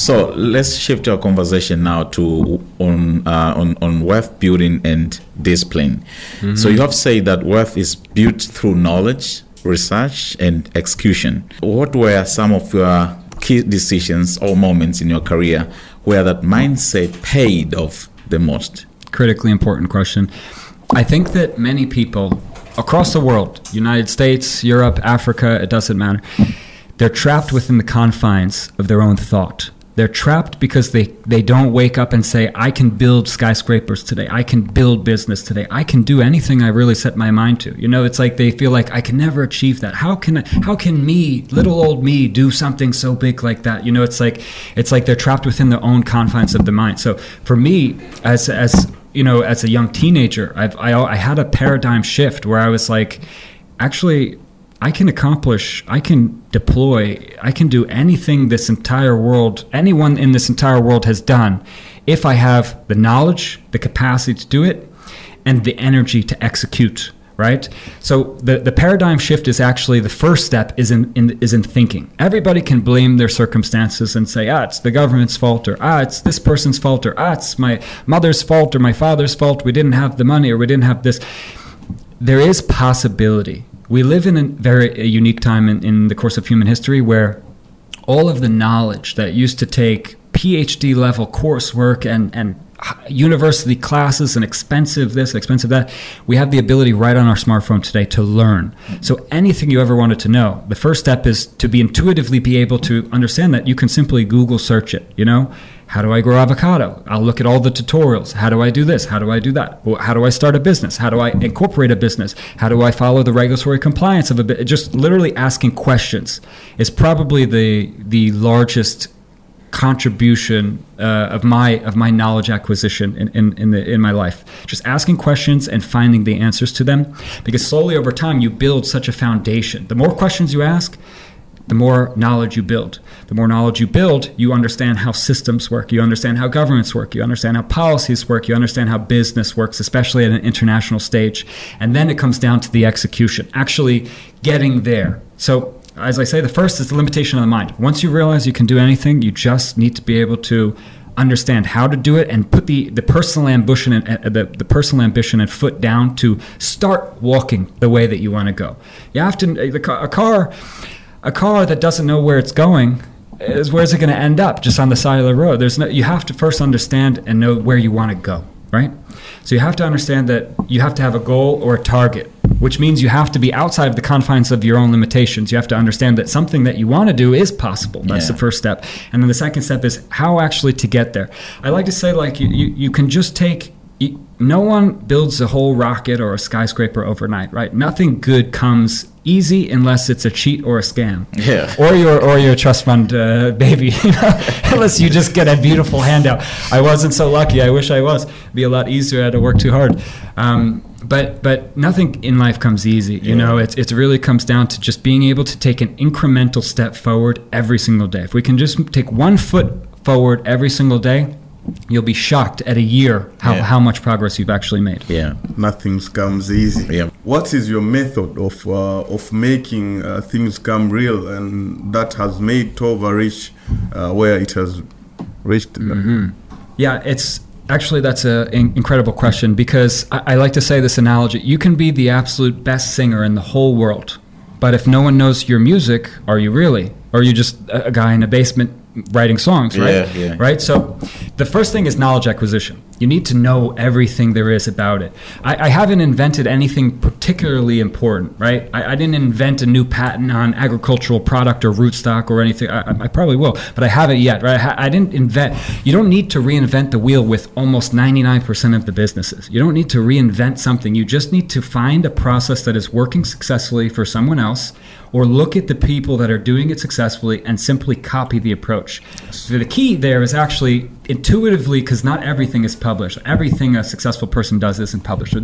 So let's shift our conversation now to on wealth building and discipline. So you have said that wealth is built through knowledge, research, and execution. What were some of your key decisions or moments in your career where that mindset paid off the most? Critically important question. I think that many people across the world, United States, Europe, Africa, it doesn't matter, they're trapped within the confines of their own thought. They're trapped because they don't wake up and say, I can build skyscrapers today. I can build business today. I can do anything I really set my mind to. You know, it's like they feel like I can never achieve that. How can me, little old me, do something so big like that? You know, it's like they're trapped within their own confines of the mind. So for me, as you know, as a young teenager, I had a paradigm shift where I was like, actually, I can accomplish, I can deploy, I can do anything this entire world, anyone in this entire world has done, if I have the knowledge, the capacity to do it, and the energy to execute, right? So the paradigm shift is actually, the first step is in thinking. Everybody can blame their circumstances and say, it's the government's fault, or it's this person's fault, or it's my mother's fault or my father's fault, we didn't have the money, or we didn't have this. There is possibility. We live in a unique time in the course of human history where all of the knowledge that used to take PhD level coursework and university classes and expensive this, expensive that, we have the ability right on our smartphone today to learn. So anything you ever wanted to know, the first step is to intuitively be able to understand that you can simply Google search it, you know? How do I grow avocado? I'll look at all the tutorials. How do I do this? How do I do that? How do I start a business? How do I incorporate a business? How do I follow the regulatory compliance of a business? Just literally asking questions is probably the largest contribution of my knowledge acquisition in my life. Just asking questions and finding the answers to them, because slowly over time you build such a foundation. The more questions you ask, the more knowledge you build. The more knowledge you build, you understand how systems work, you understand how governments work, you understand how policies work, you understand how business works, especially at an international stage. And then it comes down to the execution, actually getting there. So, as I say, the first is the limitation of the mind. Once you realize you can do anything, you just need to be able to understand how to do it and put the personal ambition and the personal ambition and foot down to start walking the way that you want to go. You have to a car that doesn't know where it's going, where's it going to end up? Just on the side of the road. You have to first understand and know where you want to go, right? So you have to understand that you have to have a goal or a target, which means you have to be outside of the confines of your own limitations. You have to understand that something that you want to do is possible. That's the first step. And then the second step is how actually to get there. I like to say, like, you can just no one builds a whole rocket or a skyscraper overnight, right? Nothing good comes easy unless it's a cheat or a scam. Yeah. Or your trust fund baby, you know? Unless you just get a beautiful handout. I wasn't so lucky. I wish I was. It'd be a lot easier. I had to work too hard. But nothing in life comes easy. You know, it really comes down to just being able to take an incremental step forward every single day. If we can just take 1 foot forward every single day, you'll be shocked at a year how much progress you've actually made. Yeah, nothing comes easy. Yeah. What is your method of making things come real, and that has made Tova reach where it has reached? Mm-hmm. Yeah, it's actually, that's an incredible question, because I like to say this analogy: you can be the absolute best singer in the whole world, but if no one knows your music, are you really? Or are you just a guy in a basement writing songs, right? Yeah. Right? So the first thing is knowledge acquisition. You need to know everything there is about it. I haven't invented anything particularly important, right? I didn't invent a new patent on agricultural product or rootstock or anything. I probably will, but I haven't yet, right? I didn't invent. You don't need to reinvent the wheel with almost 99% of the businesses. You don't need to reinvent something. You just need to find a process that is working successfully for someone else, or look at the people that are doing it successfully and simply copy the approach. So the key there is actually intuitively, because not everything is published. Everything a successful person does isn't published, or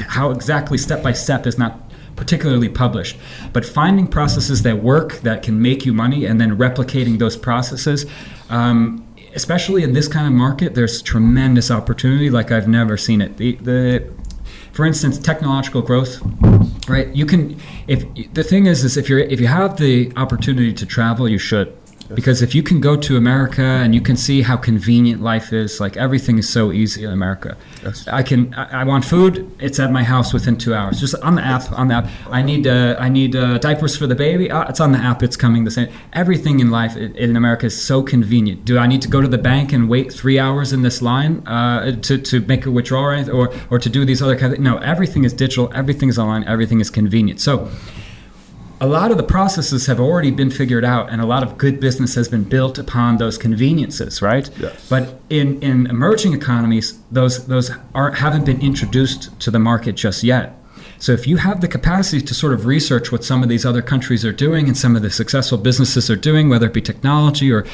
how exactly step by step is not particularly published. But finding processes that work, that can make you money, and then replicating those processes, especially in this kind of market, there's tremendous opportunity like I've never seen it. For instance, technological growth, right? You can, if you have the opportunity to travel, you should. Because if you can go to America and you can see how convenient life is, like everything is so easy in America. Yes. I want food, it's at my house within 2 hours. Just on the app. I need diapers for the baby. It's on the app. It's coming the same. Everything in life in America is so convenient. Do I need to go to the bank and wait 3 hours in this line to make a withdrawal or anything, or to do these other kind of things? No, everything is digital. Everything is online. Everything is convenient. So a lot of the processes have already been figured out, and a lot of good business has been built upon those conveniences, right? Yes. But in emerging economies, those haven't been introduced to the market just yet. So if you have the capacity to sort of research what some of these other countries are doing and some of the successful businesses are doing, whether it be technology or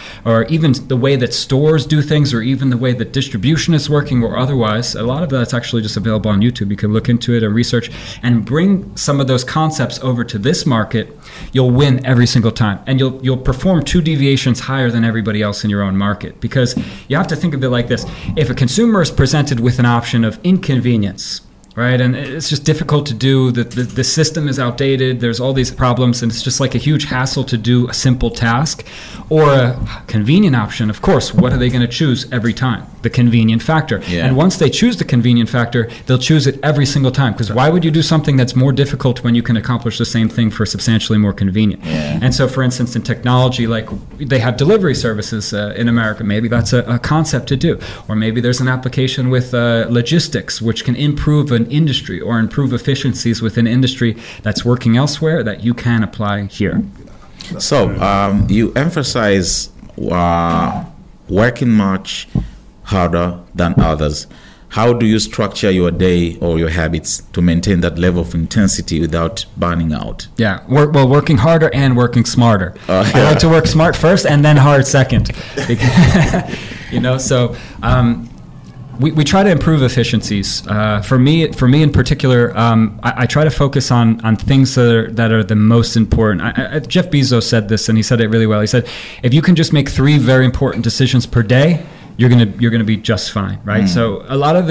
even the way that stores do things, or even the way that distribution is working or otherwise, a lot of that's actually just available on YouTube. You can look into it and research and bring some of those concepts over to this market. You'll win every single time, and you'll perform 2 deviations higher than everybody else in your own market, because you have to think of it like this. If a consumer is presented with an option of inconvenience, right, and it's just difficult to do, the system is outdated, there's all these problems, and it's just like a huge hassle to do a simple task, or a convenient option, of course, what are they going to choose every time? The convenient factor. Yeah. And once they choose the convenient factor, they'll choose it every single time, because why would you do something that's more difficult when you can accomplish the same thing for substantially more convenient? Yeah. And so, for instance, in technology, like they have delivery services in America, maybe that's a concept to do. Or maybe there's an application with logistics, which can improve an industry or improve efficiencies within industry that's working elsewhere that you can apply here. So you emphasize working much harder than others. How do you structure your day or your habits to maintain that level of intensity without burning out? Yeah, working harder and working smarter. I like to work smart first and then hard second. So we try to improve efficiencies. For me in particular, I try to focus on things that are the most important. Jeff Bezos said this, and he said it really well. He said, if you can just make 3 very important decisions per day, you're gonna be just fine, right? So a lot of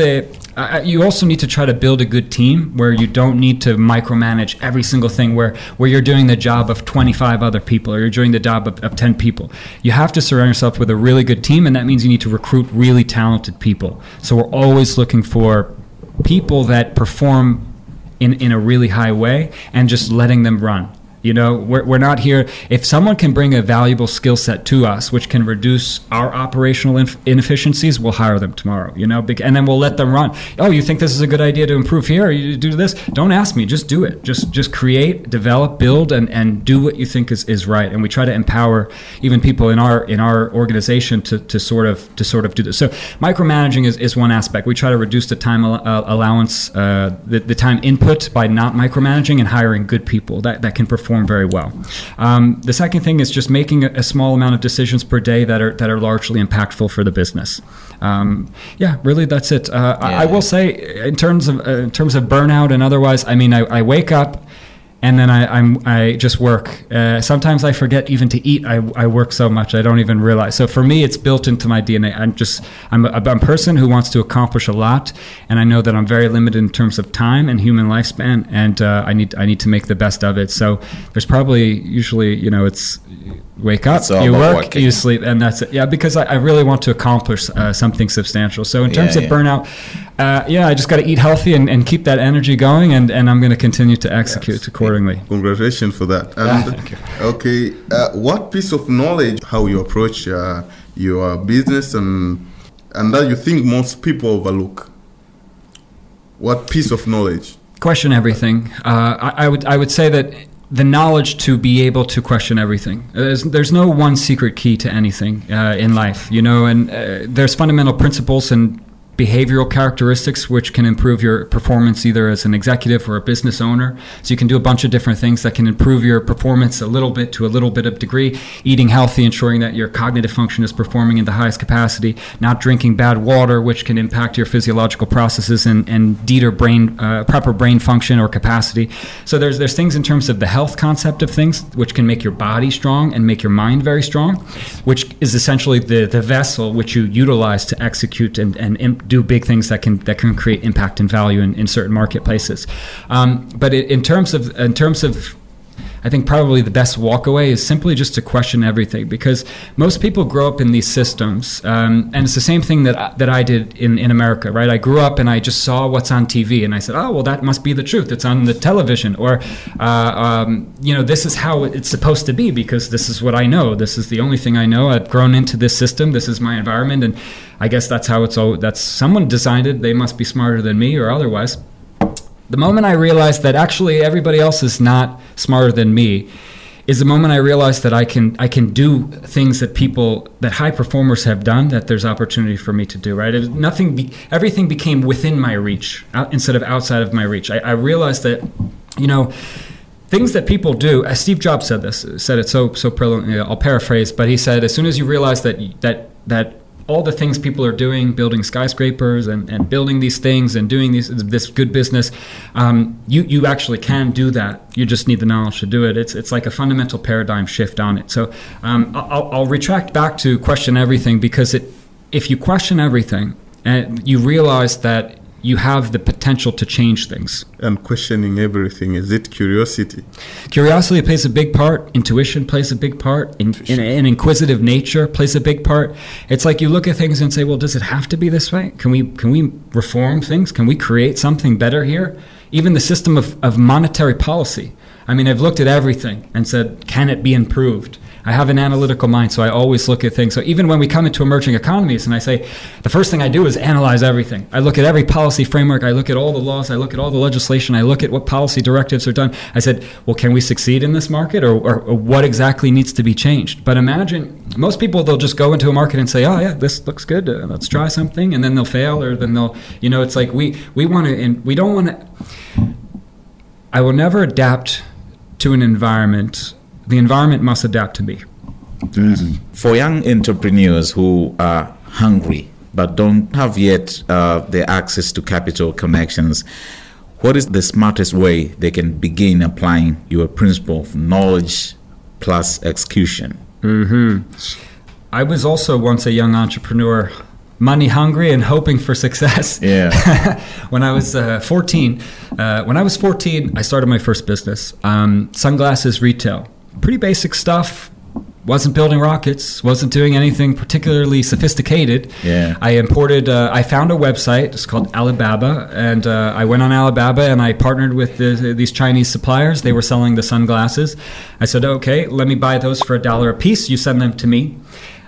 you also need to try to build a good team where you don't need to micromanage every single thing, where you're doing the job of 25 other people, or you're doing the job of 10 people. You have to surround yourself with a really good team, and that means you need to recruit really talented people. So we're always looking for people that perform in a really high way, and just letting them run. We're not here. If someone can bring a valuable skill set to us, which can reduce our operational inefficiencies, we'll hire them tomorrow, and then we'll let them run. Oh, you think this is a good idea to improve here, or you do this? Don't ask me, just do it. Just create, develop, build, and do what you think is right. And we try to empower even people in our organization to sort of do this. So micromanaging is one aspect. We try to reduce the time allowance, the time input, by not micromanaging and hiring good people that can perform very well. The second thing is just making a small amount of decisions per day that are largely impactful for the business. Really, that's it. I will say, in terms of burnout and otherwise, I wake up, and then I just work. Sometimes I forget even to eat. I work so much I don't even realize. So for me, it's built into my DNA. I'm a person who wants to accomplish a lot, and I know that I'm very limited in terms of time and human lifespan, and I need to make the best of it. So there's probably usually it's wake up, you work, working. You sleep, and that's it. Yeah, because I really want to accomplish something substantial. So in terms of burnout, I just got to eat healthy and keep that energy going, and I'm going to continue to execute accordingly. Congratulations for that. And, thank you. Okay, what piece of knowledge, how you approach your business, and that you think most people overlook? What piece of knowledge? Question everything. I would say that the knowledge to be able to question everything. There's no one secret key to anything in life, and there's fundamental principles and behavioral characteristics which can improve your performance either as an executive or a business owner. So you can do a bunch of different things that can improve your performance a little bit to a little bit of degree. Eating healthy, ensuring that your cognitive function is performing in the highest capacity. Not drinking bad water, which can impact your physiological processes and deter proper brain function or capacity. So there's things in terms of the health concept of things which can make your body strong and make your mind very strong, which is essentially the vessel which you utilize to execute and do big things that can create impact and value in certain marketplaces. But in terms of I think probably the best walkaway is simply just to question everything, because most people grow up in these systems, and it's the same thing that I did in America, right? I grew up and I just saw what's on TV, and I said, oh, well, that must be the truth. It's on the television, or this is how it's supposed to be because this is what I know. This is the only thing I know. I've grown into this system. This is my environment, and I guess that's how that's someone designed it. They must be smarter than me or otherwise. The moment I realized that actually everybody else is not smarter than me is the moment I realized that I can do things that high performers have done, that there's opportunity for me to do, right? Everything became within my reach instead of outside of my reach. I realized that, things that people do, as Steve Jobs said it so brilliantly, I'll paraphrase, but he said, as soon as you realize that all the things people are doing, building skyscrapers and building these things and doing this good business, you actually can do that. You just need the knowledge to do it. It's like a fundamental paradigm shift on it. So I'll retract back to question everything, because if you question everything, and you realize that you have the potential to change things. And questioning everything, is it curiosity? Curiosity plays a big part. Intuition plays a big part. In inquisitive nature plays a big part. It's like you look at things and say, well, does it have to be this way? Can we reform things? Can we create something better here? Even the system of monetary policy. I mean, I've looked at everything and said, can it be improved? I have an analytical mind, so I always look at things. So even when we come into emerging economies and I say, the first thing I do is analyze everything. I look at every policy framework. I look at all the laws. I look at all the legislation. I look at what policy directives are done. I said, well, can we succeed in this market, or what exactly needs to be changed? But imagine, most people, they'll just go into a market and say, oh, yeah, this looks good. Let's try something. And then they'll fail, or then they'll, it's like we want to, and we don't want to. I will never adapt to an environment. The environment must adapt to me. Mm-hmm. For young entrepreneurs who are hungry but don't have yet the access to capital connections, what is the smartest way they can begin applying your principle of knowledge plus execution? Mm-hmm. I was also once a young entrepreneur, money hungry and hoping for success. Yeah. When I was 14, I started my first business, sunglasses retail. Pretty basic stuff. Wasn't building rockets. Wasn't doing anything particularly sophisticated. Yeah. I found a website. It's called Alibaba, and I went on Alibaba and I partnered with these Chinese suppliers. They were selling the sunglasses. I said, okay, let me buy those for $1 a piece. You send them to me.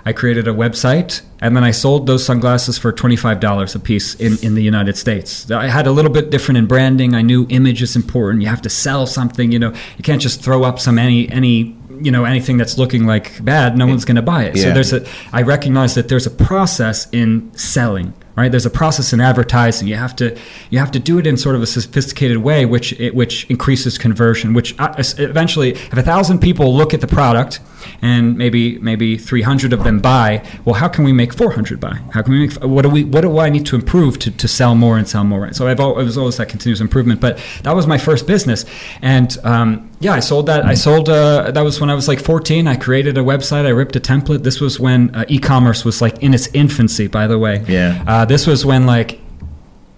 I created a website, and then I sold those sunglasses for $25 a piece in the United States. I had a little bit different in branding. I knew image is important. You have to sell something. You can't just throw up anything that's looking like bad. No one's going to buy it. Yeah. So I recognize that there's a process in selling. Right? There's a process in advertising. You have to do it in sort of a sophisticated way, which increases conversion. Which eventually, if 1,000 people look at the product and maybe 300 of them buy, well, how can we make 400 buy? How can we make? What do I need to improve to sell more and sell more? Right? So it was always that continuous improvement. But that was my first business, and I sold that. That was when I was like 14. I created a website. I ripped a template. This was when e-commerce was like in its infancy, by the way. Yeah. This was when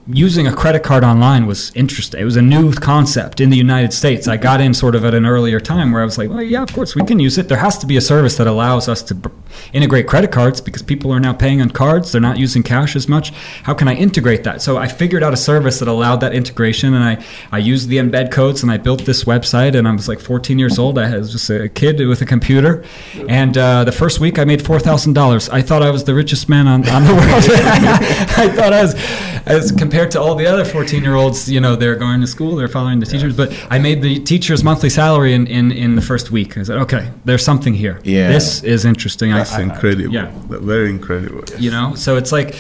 using a credit card online was interesting. It was a new concept in the United States. I got in sort of at an earlier time where I was like, well, yeah, of course we can use it. There has to be a service that allows us to integrate credit cards because people are now paying on cards. They're not using cash as much. How can I integrate that? So I figured out a service that allowed that integration, and I used the embed codes, and I built this website, and I was like 14 years old. I was just a kid with a computer, and the first week I made $4,000. I thought I was the richest man on the world. I thought I was, as compared to all the other 14-year-olds, they're going to school, they're following the teachers, but I made the teacher's monthly salary in the first week. I said, okay, there's something here. Yeah. This is interesting. That's incredible. Yeah. Very incredible. So it's like,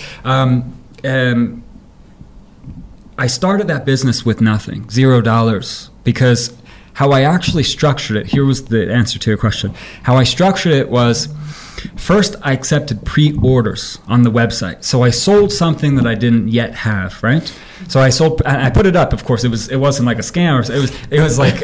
I started that business with nothing, $0, because how I actually structured it, here was the answer to your question. How I structured it was, first, I accepted pre-orders on the website. So I sold something that I didn't yet have, right? So I put it up, of course. It wasn't like a scam. It was like,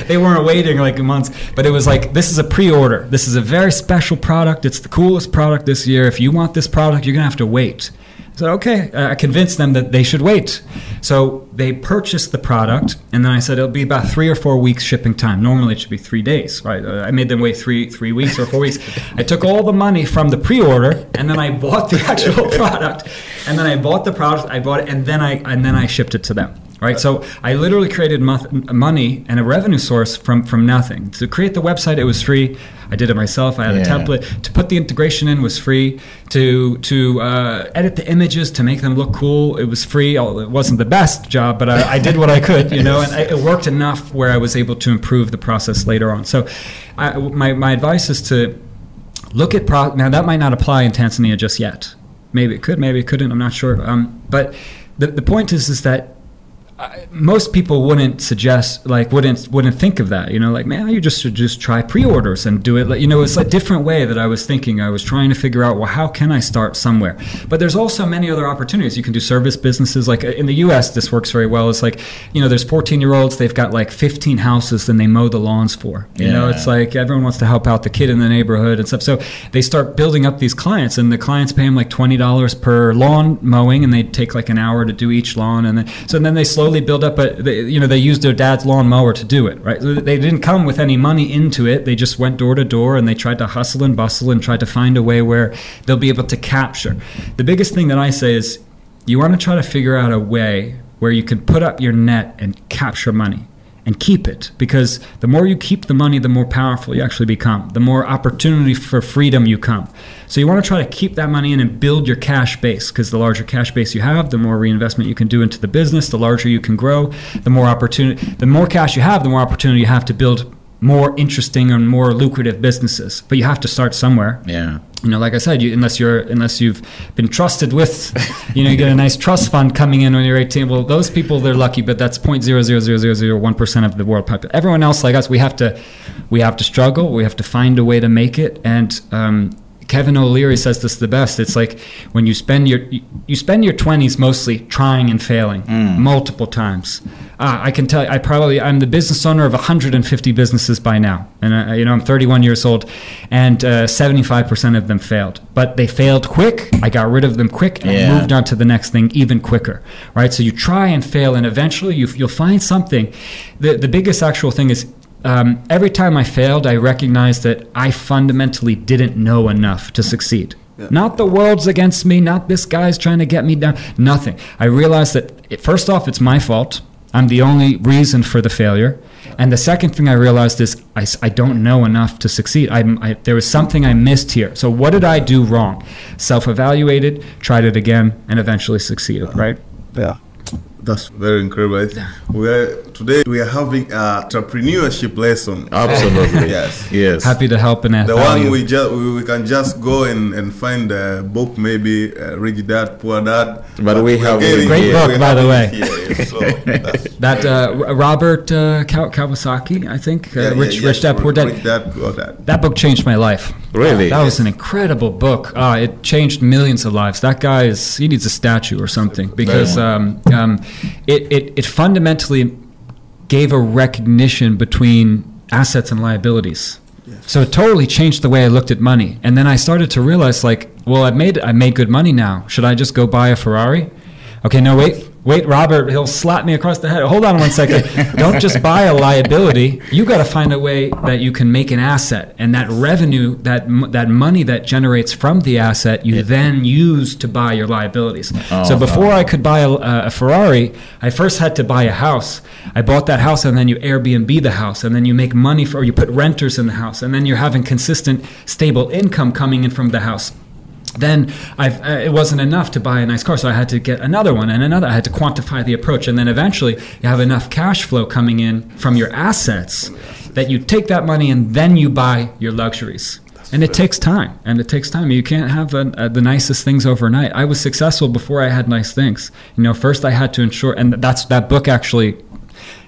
they weren't waiting like months. But it was like, this is a pre-order. This is a very special product. It's the coolest product this year. If you want this product, you're going to have to wait. I said, okay. I convinced them that they should wait. So they purchased the product, and then I said it'll be about 3 or 4 weeks shipping time. Normally it should be 3 days, right? I made them wait 3 weeks or 4 weeks. I took all the money from the pre-order, and then I bought the actual product. And then I bought the product, I bought it, and then I shipped it to them. Right, so I literally created money and a revenue source from nothing. To create the website, it was free. I did it myself. I had a template. To put the integration in was free. To edit the images to make them look cool, it was free. It wasn't the best job, but I did what I could, and it worked enough where I was able to improve the process later on. So my advice is to look at now that might not apply in Tanzania just yet. Maybe it could, maybe it couldn't. I'm not sure. But the point is that most people wouldn't suggest, wouldn't think of that, man, you just should just try pre-orders and do it. It's a different way that I was thinking. I was trying to figure out, well, how can I start somewhere? But there's also many other opportunities. You can do service businesses. Like in the U.S., this works very well. It's like, there's 14-year-olds, they've got like 15 houses and they mow the lawns for. It's like everyone wants to help out the kid in the neighborhood and stuff. So they start building up these clients, and the clients pay them like $20 per lawn mowing, and they take like an hour to do each lawn, and then they slowly build up. But they used their dad's lawn mower to do it, right? They didn't come with any money into it. They just went door to door, and they tried to hustle and bustle and tried to find a way where they'll be able to capture. The biggest thing that I say is you want to try to figure out a way where you can put up your net and capture money and keep it, because the more you keep the money, the more powerful you actually become, the more opportunity for freedom you come. So you want to try to keep that money in and build your cash base, because the larger cash base you have, the more reinvestment you can do into the business, the larger you can grow, the more cash you have, the more opportunity you have to build more interesting and more lucrative businesses. But you have to start somewhere. Yeah. Like I said, unless you've been trusted with, you get a nice trust fund coming in when you're 18. Well, those people, they're lucky, but that's 0.00001% of the world population. Everyone else like us, we have to struggle. We have to find a way to make it. And Kevin O'Leary says this the best. It's like when you spend your 20s mostly trying and failing multiple times. I can tell you, I'm the business owner of 150 businesses by now, and I'm 31 years old, and 75% of them failed. But they failed quick. I got rid of them quick and moved on to the next thing even quicker. Right? So you try and fail, and eventually you'll find something. The biggest actual thing is, every time I failed, I recognized that I fundamentally didn't know enough to succeed. Yeah. Not the world's against me, not this guy's trying to get me down, nothing. I realized that, first off, it's my fault. I'm the only reason for the failure. And the second thing I realized is I don't know enough to succeed. There was something I missed here. So what did I do wrong? Self-evaluated, tried it again, and eventually succeeded, right? Yeah. That's very incredible. Today we are having an entrepreneurship lesson. Absolutely. Yes. Happy to help in that. The one we can just go and find a book, maybe Rich Dad, Poor Dad. But we have a great book, by the way. So that Robert Kawasaki, I think. Rich Dad, Poor Dad. Rich Dad, Poor Dad. That book changed my life. Really? That was an incredible book. It changed millions of lives. That guy he needs a statue or something, because it fundamentally gave a recognition between assets and liabilities. Yes. So it totally changed the way I looked at money. And then I started to realize, I made good money now. Should I just go buy a Ferrari? Okay, no, wait, Robert, he'll slap me across the head. Hold on one second. Don't just buy a liability. You got to find a way that you can make an asset, and that revenue, that money that generates from the asset, you then use to buy your liabilities. So before I could buy a Ferrari, I first had to buy a house. I bought that house, and then you Airbnb the house, and then you make money or you put renters in the house, and then you're having consistent, stable income coming in from the house. Then it wasn't enough to buy a nice car, so I had to get another one and another. I had to quantify the approach, and then eventually you have enough cash flow coming in from your assets that you take that money and then you buy your luxuries. And it takes time, You can't have the nicest things overnight. I was successful before I had nice things. First I had to ensure, and that book actually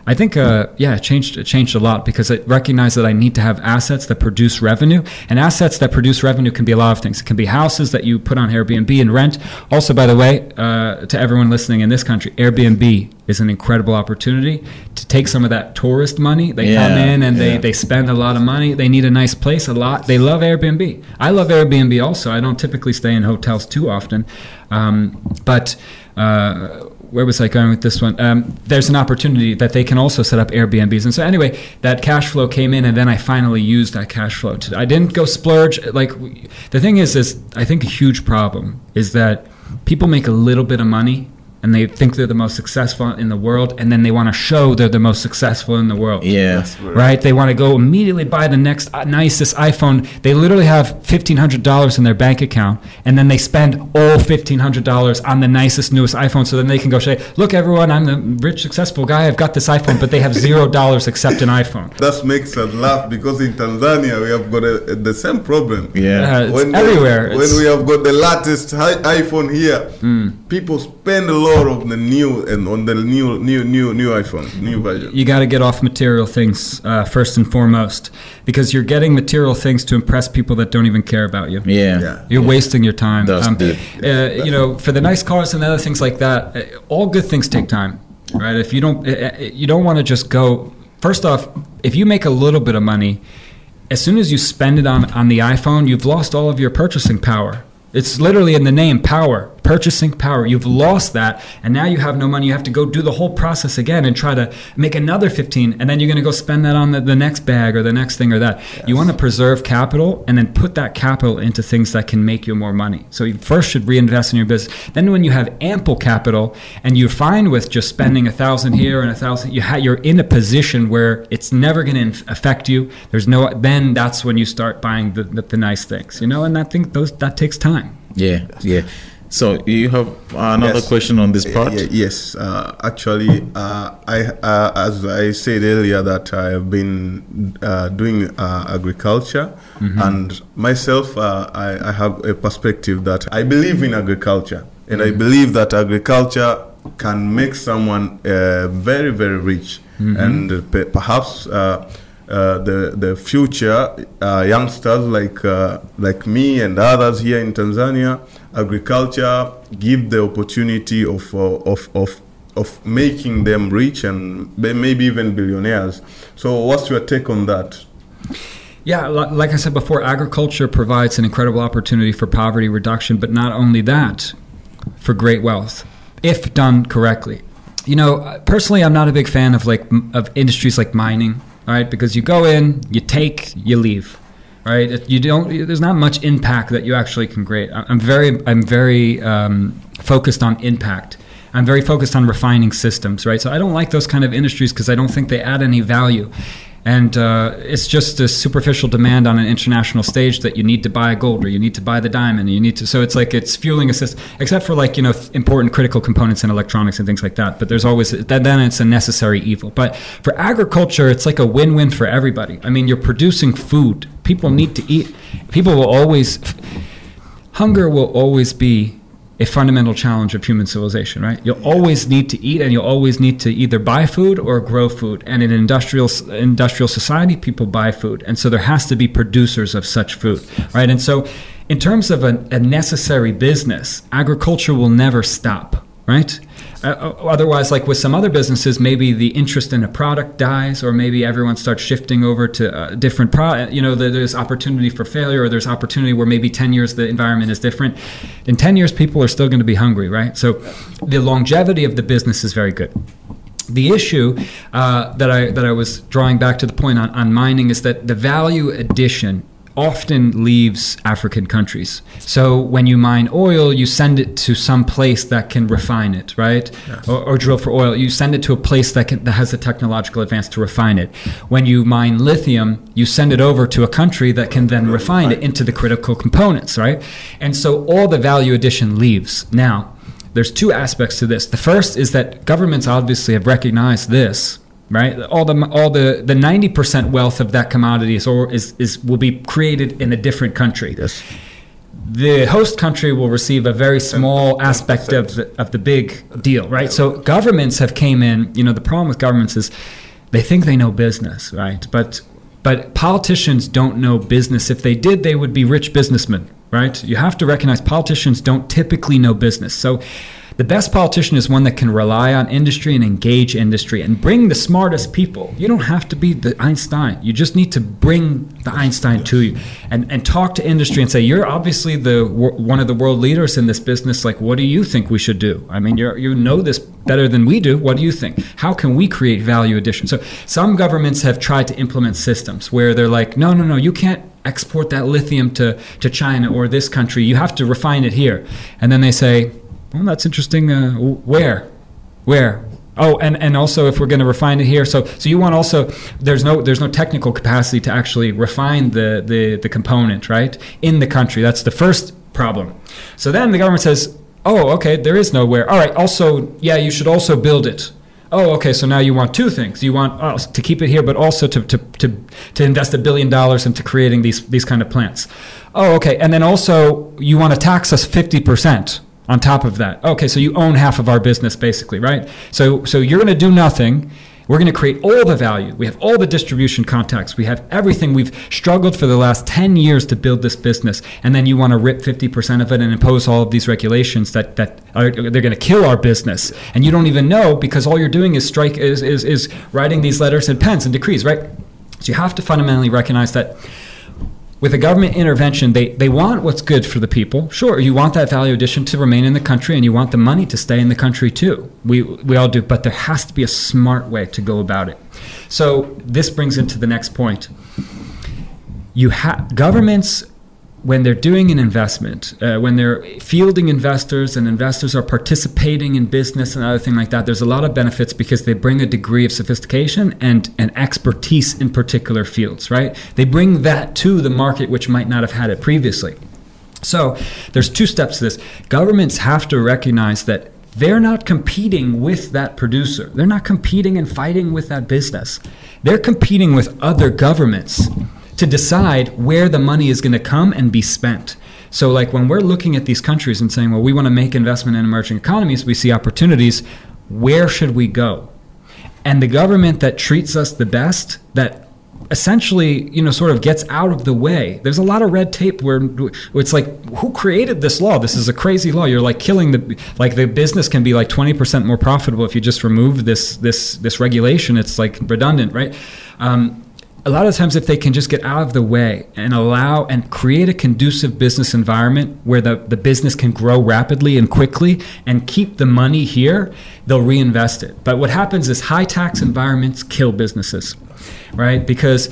I think, it changed a lot because I recognized that I need to have assets that produce revenue. And assets that produce revenue can be a lot of things. It can be houses that you put on Airbnb and rent. Also, by the way, to everyone listening in this country, Airbnb is an incredible opportunity to take some of that tourist money. They come in and they spend a lot of money. They need a nice place a lot. They love Airbnb. I love Airbnb also. I don't typically stay in hotels too often. Where was I going with this one? There's an opportunity that they can also set up Airbnbs. And so anyway, that cash flow came in, and then I finally used that cash flow. I didn't go splurge. Like, the thing is I think a huge problem is that people make a little bit of money and they think they're the most successful in the world, and then they want to show they're the most successful in the world. Yeah. Right? They want to go immediately buy the next nicest iPhone. They literally have $1,500 in their bank account, and then they spend all $1,500 on the nicest, newest iPhone, so then they can go say, look, everyone, I'm the rich, successful guy. I've got this iPhone, but they have $0 except an iPhone. That makes us laugh because in Tanzania, we have got the same problem. Yeah. It's everywhere. When we have got the latest iPhone here, people spend a lot of the new and on the new iPhone, new version. You got to get off material things first and foremost, because you're getting material things to impress people that don't even care about you. You're wasting your time. For the nice cars and other things like that, all good things take time, right? If you don't want to just go. First off, if you make a little bit of money, as soon as you spend it on the iPhone, you've lost all of your purchasing power. It's literally in the name, power, purchasing power. You've lost that, and now you have no money. You have to go do the whole process again and try to make another 15, and then you're going to go spend that on the next bag or the next thing or that. Yes. You want to preserve capital and then put that capital into things that can make you more money. So you first should reinvest in your business. Then when you have ample capital and you're fine with just spending 1,000 here and 1,000, you're in a position where it's never going to affect you. Then that's when you start buying the nice things, and I think that takes time. Yeah. So you have another question on this part? Yes. Actually, as I said earlier, that I have been doing agriculture, and myself, I have a perspective that I believe in agriculture, and I believe that agriculture can make someone very, very rich, and perhaps the future youngsters like me and others here in Tanzania, agriculture give the opportunity of making them rich and maybe even billionaires. So what's your take on that? Yeah, like I said before, agriculture provides an incredible opportunity for poverty reduction, but not only that, for great wealth, if done correctly. Personally, I'm not a big fan of industries like mining. All right, because you go in, you take, you leave, right? There's not much impact that you actually can create. I'm very focused on impact. I'm very focused on refining systems, right? So I don't like those kind of industries because I don't think they add any value. And it's just a superficial demand on an international stage that you need to buy a gold or you need to buy the diamond. So it's fueling a system, except for important critical components in electronics and things like that. But there's always, then it's a necessary evil. But for agriculture, it's like a win-win for everybody. I mean, you're producing food. People need to eat. Hunger will always be a fundamental challenge of human civilization, right? You'll always need to eat, and you'll always need to either buy food or grow food. And in industrial society, people buy food. And so there has to be producers of such food, right? And so in terms of a necessary business, agriculture will never stop, right? Otherwise, like with some other businesses, maybe the interest in a product dies, or maybe everyone starts shifting over to different product. There's opportunity for failure, or there's opportunity where maybe 10 years the environment is different. In 10 years, people are still going to be hungry, right? So the longevity of the business is very good. The issue that I was drawing back to the point on mining is that the value addition often leaves African countries. So when you mine oil, you send it to some place that can refine it, right? Yes. Or drill for oil, you send it to a place that has the technological advance to refine it. When you mine lithium, you send it over to a country that can then refine it into the critical components, right? And so all the value addition leaves. Now, there's two aspects to this. The first is that governments obviously have recognized this, right? All the 90% wealth of that commodity will be created in a different country. Yes. the host country will receive a very small aspect of the big deal, right? So governments have came in, the problem with governments is they think they know business, right? But politicians don't know business. If they did, they would be rich businessmen, right? You have to recognize politicians don't typically know business. So the best politician is one that can rely on industry and engage industry and bring the smartest people. You don't have to be the Einstein. You just need to bring the Einstein to you and talk to industry and say, you're obviously one of the world leaders in this business. Like, what do you think we should do? I mean, you know this better than we do. What do you think? How can we create value addition? So some governments have tried to implement systems where they're like, no, you can't export that lithium to China or this country. You have to refine it here. And then they say, well, that's interesting. Where? Oh, and also if we're going to refine it here, so you want also there's no technical capacity to actually refine the component, right, in the country. That's the first problem. So then the government says, oh, okay, there is nowhere. All right, also, yeah, you should also build it. Oh, okay, so now you want two things. You want to keep it here, but also to invest $1 billion into creating these kind of plants. Oh, okay, and then also you want to tax us 50%. On top of that. Okay, so you own half of our business basically, right? So you're going to do nothing. We're going to create all the value. We have all the distribution contacts. We have everything. We've struggled for the last 10 years to build this business. And then you want to rip 50% of it and impose all of these regulations that they're going to kill our business. And you don't even know because all you're doing is is writing these letters and pens and decrees, right? So you have to fundamentally recognize that with a government intervention, they want what's good for the people. Sure, you want that value addition to remain in the country and you want the money to stay in the country too. We all do, but there has to be a smart way to go about it. So this brings into the next point. Governments, when they're doing an investment, when they're fielding investors and investors are participating in business and other thing like that, there's a lot of benefits because they bring a degree of sophistication and expertise in particular fields, right? They bring that to the market which might not have had it previously. So there's two steps to this. Governments have to recognize that they're not competing with that producer. They're not competing and fighting with that business. They're competing with other governments to decide where the money is going to come and be spent. So like when we're looking at these countries and saying, well, we want to make investment in emerging economies, we see opportunities, where should we go? And the government that treats us the best, that essentially, sort of gets out of the way. There's a lot of red tape where it's like, who created this law? This is a crazy law. You're like killing the business can be like 20% more profitable if you just remove this regulation. It's like redundant, right? A lot of times if they can just get out of the way and allow and create a conducive business environment where the business can grow rapidly and quickly and keep the money here, they'll reinvest it. But what happens is high tax environments kill businesses, right? Because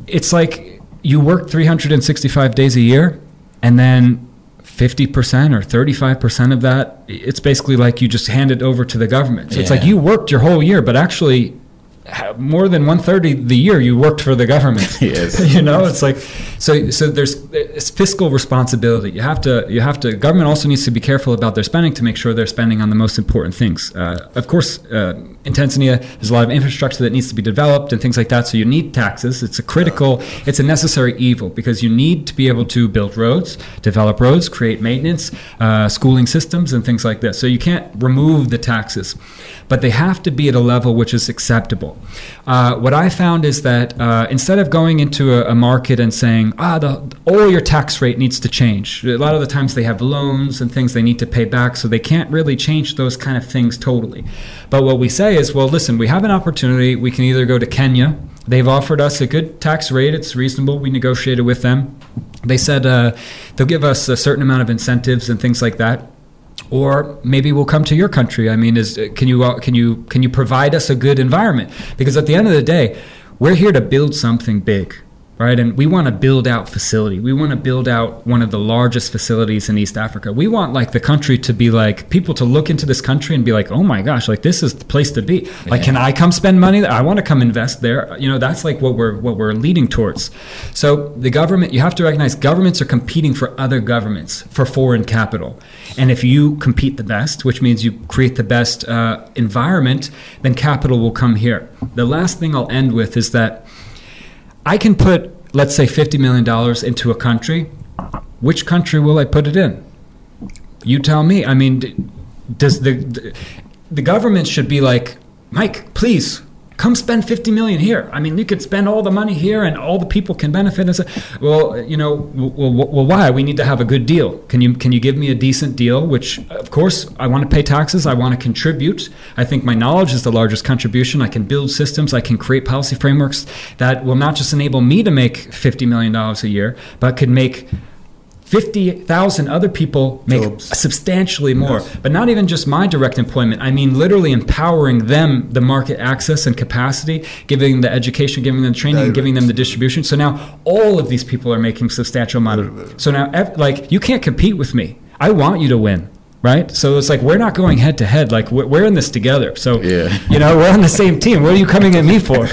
it's like you work 365 days a year and then 50% or 35% of that, it's basically like you just hand it over to the government. So it's like you worked your whole year, but actually more than 1/3 of the year you worked for the government. Yes. It's like so there's fiscal responsibility. You have to government also needs to be careful about their spending to make sure they're spending on the most important things. Of course, in Tanzania there's a lot of infrastructure that needs to be developed and things like that, so you need taxes. It's a necessary evil because you need to be able to build roads, develop roads, create maintenance, schooling systems and things like this. So you can't remove the taxes, but they have to be at a level which is acceptable. What I found is that instead of going into a market and saying, all your tax rate needs to change, a lot of the times they have loans and things they need to pay back, so they can't really change those kind of things totally. But what we say is, well, listen, we have an opportunity. We can either go to Kenya. They've offered us a good tax rate. It's reasonable. We negotiated with them. They said they'll give us a certain amount of incentives and things like that. Or maybe we'll come to your country. I mean, can you provide us a good environment? Because at the end of the day, we're here to build something big, right? And we want to build out facility. We want to build out one of the largest facilities in East Africa. We want like the country to be like, people to look into this country and be like, oh my gosh, like this is the place to be. Like, can I come spend money there? I want to come invest there. That's like what we're leading towards. So the government, you have to recognize governments are competing for other governments for foreign capital. And if you compete the best, which means you create the best environment, then capital will come here. The last thing I'll end with is that I can put, let's say, $50 million into a country, which country will I put it in? You tell me. I mean, does the government should be like, Mike, please come spend 50 million here. I mean, you could spend all the money here and all the people can benefit. And say, well, why? We need to have a good deal. Can you give me a decent deal? Which, of course, I want to pay taxes. I want to contribute. I think my knowledge is the largest contribution. I can build systems. I can create policy frameworks that will not just enable me to make $50 million a year, but could make 50,000 other people make substantially more. Yes. But not even just my direct employment. I mean, literally empowering them, the market access and capacity, giving the education, giving them training, and giving them the distribution. So now all of these people are making substantial money. So now, like, you can't compete with me. I want you to win. Right? So it's like, we're not going head to head. Like, we're in this together. So, we're on the same team. What are you coming at me for?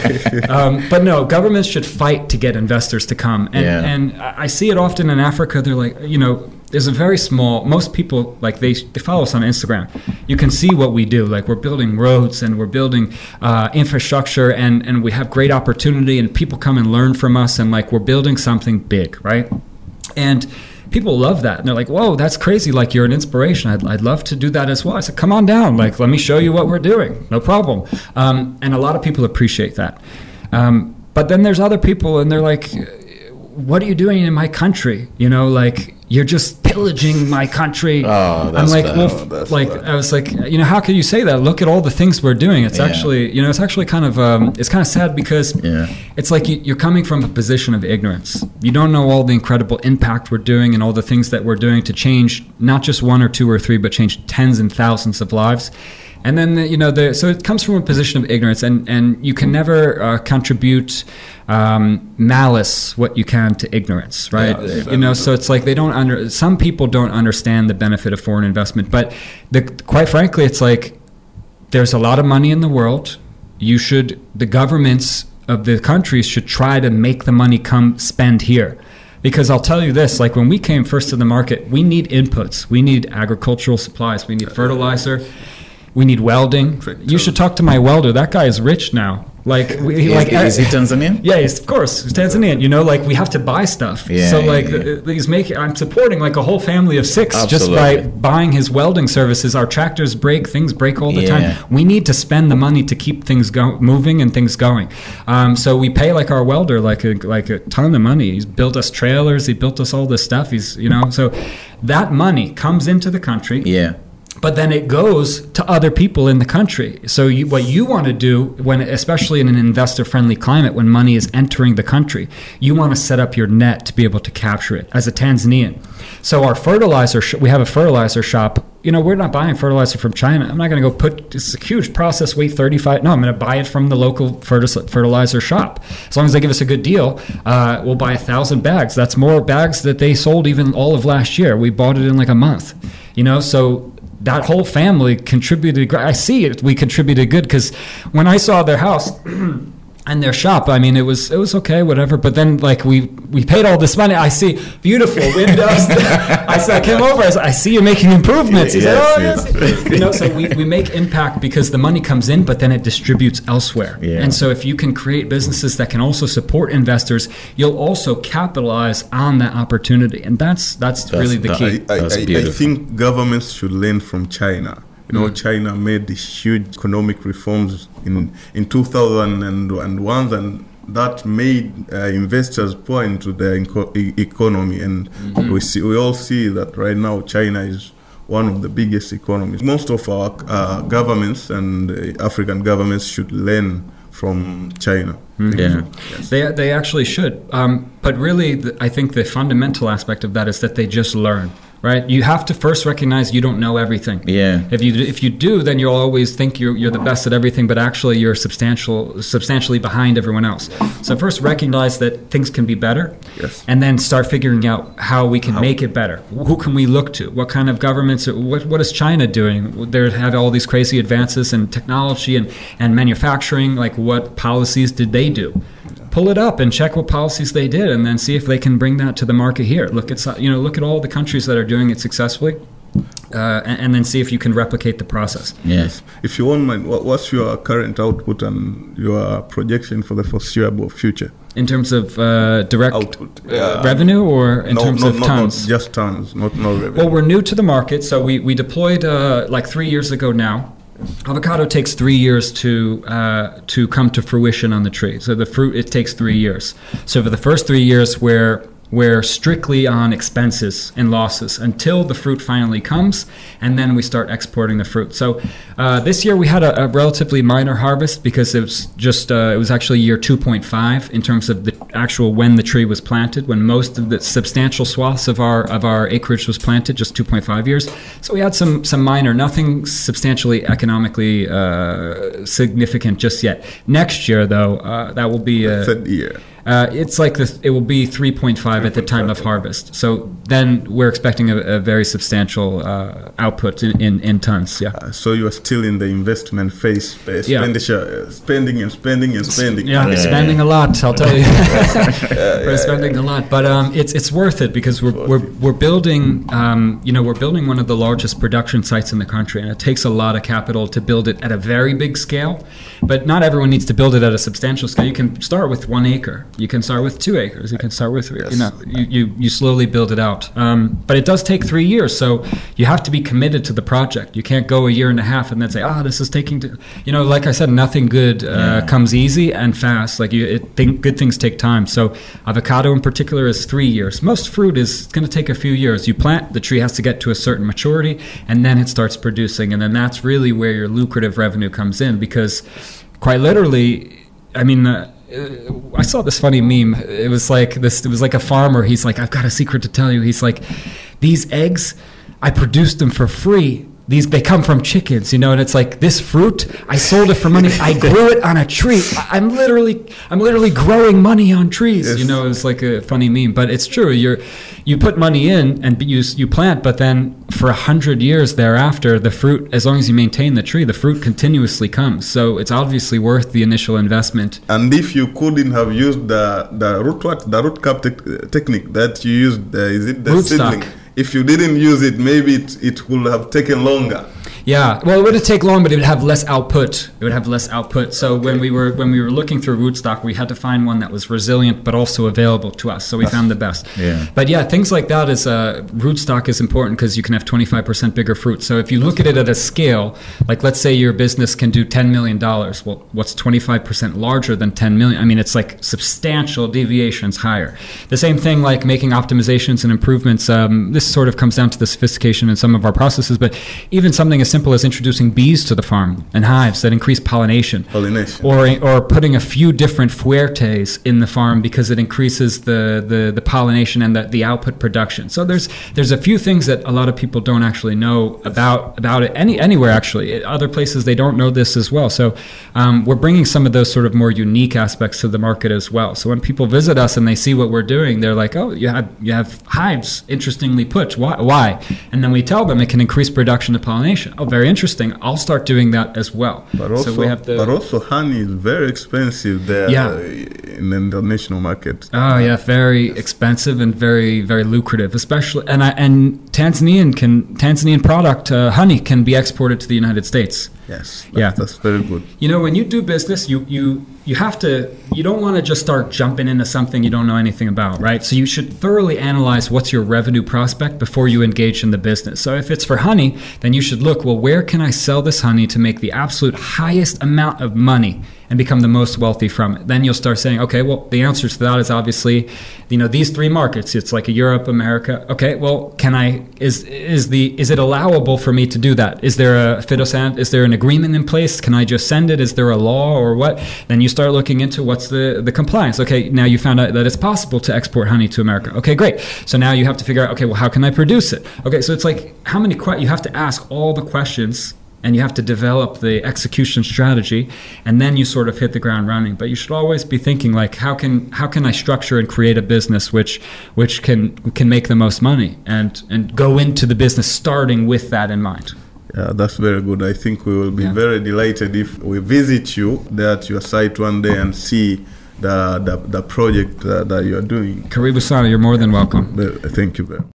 But no, governments should fight to get investors to come. And I see it often in Africa. They're like, there's a very small, most people, like, they follow us on Instagram. You can see what we do. Like, we're building roads and we're building infrastructure and we have great opportunity and people come and learn from us. And like, we're building something big, right? And people love that. And they're like, whoa, that's crazy. Like, you're an inspiration. I'd love to do that as well. I said, come on down. Like, let me show you what we're doing. No problem. And a lot of people appreciate that. But then there's other people and they're like, what are you doing in my country? Like, you're just pillaging my country. Oh, that's I'm like, bad. well, I was like, how can you say that? Look at all the things we're doing. It's actually, it's actually kind of, it's kind of sad because it's like you're coming from a position of ignorance. You don't know all the incredible impact we're doing and all the things that we're doing to change not just one or two or three, but change tens and thousands of lives. And then, so it comes from a position of ignorance, and you can never contribute malice what you can to ignorance, right? So it's like some people don't understand the benefit of foreign investment. But quite frankly, it's like there's a lot of money in the world. The governments of the countries should try to make the money come spend here. Because I'll tell you this, like, when we came first to the market, we need inputs. We need agricultural supplies. We need fertilizer. We need welding. You should talk to my welder. That guy is rich now. Like, is he Tanzanian? Yeah, of course, he's Tanzanian. Like, we have to buy stuff. I'm supporting like a whole family of 6 just by buying his welding services. Our tractors break, things break all the time. We need to spend the money to keep things moving and things going. So we pay like our welder like a ton of money. He's built us trailers. He built us all this stuff. So that money comes into the country. Yeah. But then it goes to other people in the country. So what you want to do, especially in an investor-friendly climate, when money is entering the country, you want to set up your net to be able to capture it as a Tanzanian. So our fertilizer, we have a fertilizer shop. We're not buying fertilizer from China. I'm not going to go it's a huge process, weight 35. No, I'm going to buy it from the local fertilizer shop. As long as they give us a good deal, we'll buy 1,000 bags. That's more bags that they sold even all of last year. We bought it in like a month. So that whole family contributed. I see it. We contributed good because when I saw their house and their shop, I mean, it was okay, whatever. But then, like, we paid all this money. I see beautiful windows. I came over. I see you're making improvements. He said, yes. So we make impact because the money comes in, but then it distributes elsewhere. Yeah. And so if you can create businesses that can also support investors, you'll also capitalize on that opportunity. And that's really the key. I think governments should learn from China. China made these huge economic reforms in 2001, and that made investors pour into the economy. And we all see that right now China is one of the biggest economies. Most of our governments and African governments should learn from China. Yeah, yes. They actually should. But really, I think the fundamental aspect of that is that they just learn. Right, you have to first recognize you don't know everything. Yeah. If you do, then you'll always think you're the best at everything, but actually you're substantially behind everyone else. So first recognize that things can be better, and then start figuring out how we can make it better. Who can we look to? What kind of governments? What is China doing? They have all these crazy advances in technology and manufacturing. Like, what policies did they do? Pull it up and check what policies they did, and then see if they can bring that to the market here. Look at all the countries that are doing it successfully, and then see if you can replicate the process. Yes. If you won't mind, what's your current output and your projection for the foreseeable future? in terms of direct Output, revenue, or in terms of tons? Not just tons, no revenue. Well, we're new to the market, so we deployed like 3 years ago now. Avocado takes 3 years to come to fruition on the tree. So the fruit, it takes 3 years. So for the first 3 years, we're strictly on expenses and losses until the fruit finally comes, and then we start exporting the fruit. So this year we had a relatively minor harvest because it was just it was actually year 2.5 in terms of the actual when the tree was planted, when most of the substantial swaths of our acreage was planted, just 2.5 years. So we had some minor, nothing substantially economically significant just yet. Next year, though, that will be Third year. It's like it will be 3.5 at the time of harvest. So then we're expecting a very substantial output in tons. Yeah. So you are still in the investment phase, expenditure, spending and spending and spending. Yeah, spending a lot. I'll tell you, we're spending a lot, but it's worth it because we're building. We're building one of the largest production sites in the country, and it takes a lot of capital to build it at a very big scale. But not everyone needs to build it at a substantial scale. You can start with 1 acre. You can start with 2 acres. You can start with, you slowly build it out. But it does take 3 years, so you have to be committed to the project. You can't go a year and a half and then say, this is taking, like I said, nothing good comes easy and fast. Like good things take time. So avocado in particular is 3 years. Most fruit is going to take a few years. You plant, the tree has to get to a certain maturity, and then it starts producing. And then that's really where your lucrative revenue comes in, because quite literally, I mean, I saw this funny meme. It was like a farmer. He's like, I've got a secret to tell you. He's like, these eggs, I produced them for free. They come from chickens, and it's like, this fruit, I sold it for money. I grew it on a tree. I'm literally growing money on trees. Yes. It's like a funny meme, but it's true. You put money in and you plant, but then for 100 years thereafter, the fruit, as long as you maintain the tree, the fruit continuously comes. So it's obviously worth the initial investment. And if you couldn't have used the root cap technique that you used, is it the rootstock? Seedling? If you didn't use it, maybe it would have taken longer. Yeah, well, it would take long, but it would have less output. So when we were looking through rootstock, we had to find one that was resilient but also available to us. So we found the best. Yeah. But yeah, things like that is rootstock is important because you can have 25% bigger fruit. So if you look at it at a scale, like let's say your business can do $10 million. Well, what's 25% larger than 10 million? I mean, it's like substantial deviations higher. The same thing like making optimizations and improvements. This sort of comes down to the sophistication in some of our processes, but even something as simple as introducing bees to the farm and hives that increase pollination. Or putting a few different fuertes in the farm because it increases the pollination and the output production. So there's a few things that a lot of people don't actually know about it anywhere actually. Other places they don't know this as well. So we're bringing some of those sort of more unique aspects to the market as well. So when people visit us and they see what we're doing, they're like, oh, you have hives, interestingly put. Why? And then we tell them it can increase production of pollination. Oh, very interesting. I'll start doing that as well. But also honey is very expensive there in the international market. Oh yeah, very expensive and very, very lucrative, especially and Tanzanian product honey can be exported to the United States. Yes, that's very good. When you do business, you don't want to just start jumping into something you don't know anything about, right? So you should thoroughly analyze what's your revenue prospect before you engage in the business. So if it's for honey, then you should look, well, where can I sell this honey to make the absolute highest amount of money and become the most wealthy from it? Then you'll start saying, okay, well, the answer to that is obviously, these three markets. It's like Europe, America. Okay, well, is it allowable for me to do that? Is there a is there an agreement in place? Can I just send it? Is there a law or what? Then you start looking into what's the compliance. Okay, now you found out that it's possible to export honey to America. Okay, great. So now you have to figure out, okay, well, how can I produce it? Okay, so it's like you have to ask all the questions, and you have to develop the execution strategy, and then you sort of hit the ground running. But you should always be thinking like, how can I structure and create a business which can make the most money, and go into the business starting with that in mind. Yeah, that's very good. I think we will be very delighted if we visit you there at your site one day and see the project that you are doing. Karibu sana, you're more than welcome. Thank you very much.